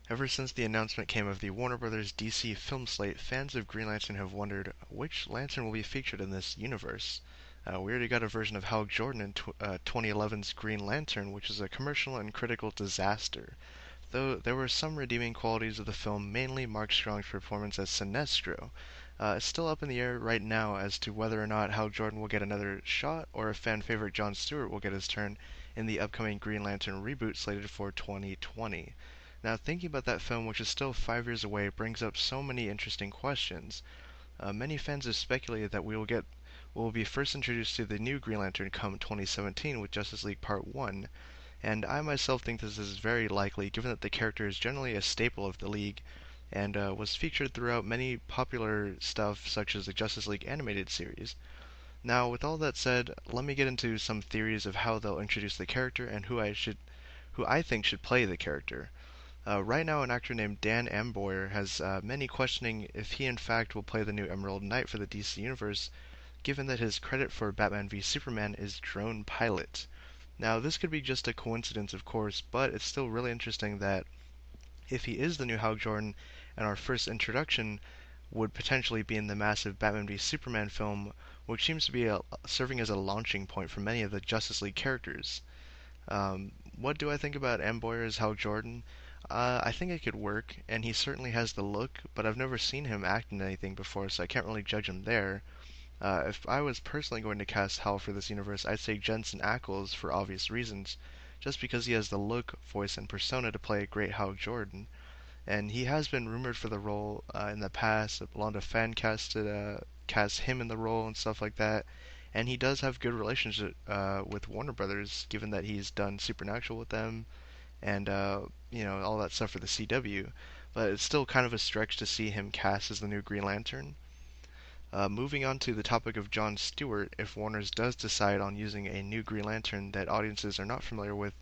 Ever since the announcement came of the Warner Brothers DC film slate, fans of Green Lantern have wondered which Lantern will be featured in this universe. We already got a version of Hal Jordan in 2011's Green Lantern, which is a commercial and critical disaster. Though there were some redeeming qualities of the film, mainly Mark Strong's performance as Sinestro. It's still up in the air right now as to whether or not Hal Jordan will get another shot, or if fan favorite Jon Stewart will get his turn in the upcoming Green Lantern reboot slated for 2020. Now, thinking about that film, which is still 5 years away, brings up so many interesting questions. Many fans have speculated that we will be first introduced to the new Green Lantern come 2017 with Justice League Part 1, and I myself think this is very likely given that the character is generally a staple of the League and was featured throughout many popular stuff such as the Justice League animated series. Now, with all that said, let me get into some theories of how they'll introduce the character and who I think should play the character. Right now, an actor named Dan Amboyer has many questioning if he in fact will play the new Emerald Knight for the DC Universe, given that his credit for Batman v Superman is drone pilot. Now, this could be just a coincidence, of course, but it's still really interesting that if he is the new Hal Jordan, and our first introduction would potentially be in the massive Batman v Superman film, which seems to be serving as a launching point for many of the Justice League characters. What do I think about Amboyer as Hal Jordan? I think it could work, and he certainly has the look, but I've never seen him act in anything before, so I can't really judge him there. If I was personally going to cast Hal for this universe, I'd say Jensen Ackles for obvious reasons, just because he has the look, voice, and persona to play a great Hal Jordan. And he has been rumored for the role in the past. A lot of fan cast him in the role and stuff like that. And he does have good relationship with Warner Brothers, given that he's done Supernatural with them and all that stuff for the CW. But it's still kind of a stretch to see him cast as the new Green Lantern. Moving on to the topic of Jon Stewart, if Warner's does decide on using a new Green Lantern that audiences are not familiar with,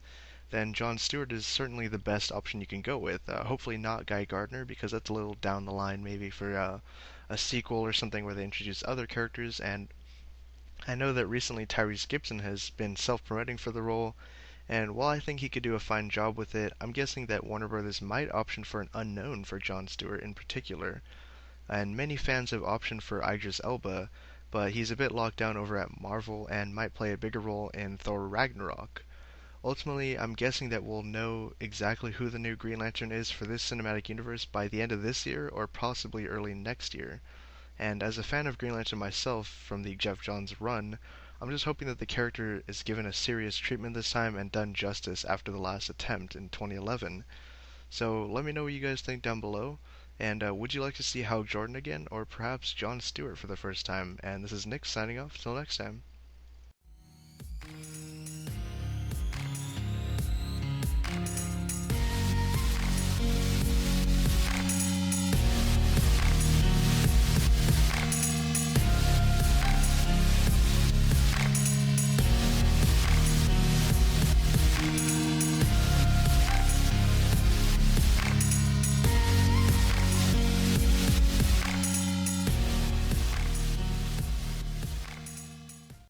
then Jon Stewart is certainly the best option you can go with. Hopefully not Guy Gardner, because that's a little down the line maybe for a sequel or something where they introduce other characters. And I know that recently Tyrese Gibson has been self-promoting for the role, and while I think he could do a fine job with it, I'm guessing that Warner Brothers might option for an unknown for Jon Stewart in particular. And many fans have optioned for Idris Elba, but he's a bit locked down over at Marvel and might play a bigger role in Thor Ragnarok. Ultimately, I'm guessing that we'll know exactly who the new Green Lantern is for this cinematic universe by the end of this year or possibly early next year. And as a fan of Green Lantern myself from the Jeff Johns run, I'm just hoping that the character is given a serious treatment this time and done justice after the last attempt in 2011. So let me know what you guys think down below. And would you like to see Hal Jordan again, or perhaps Jon Stewart for the first time? And this is Nick signing off. Till next time.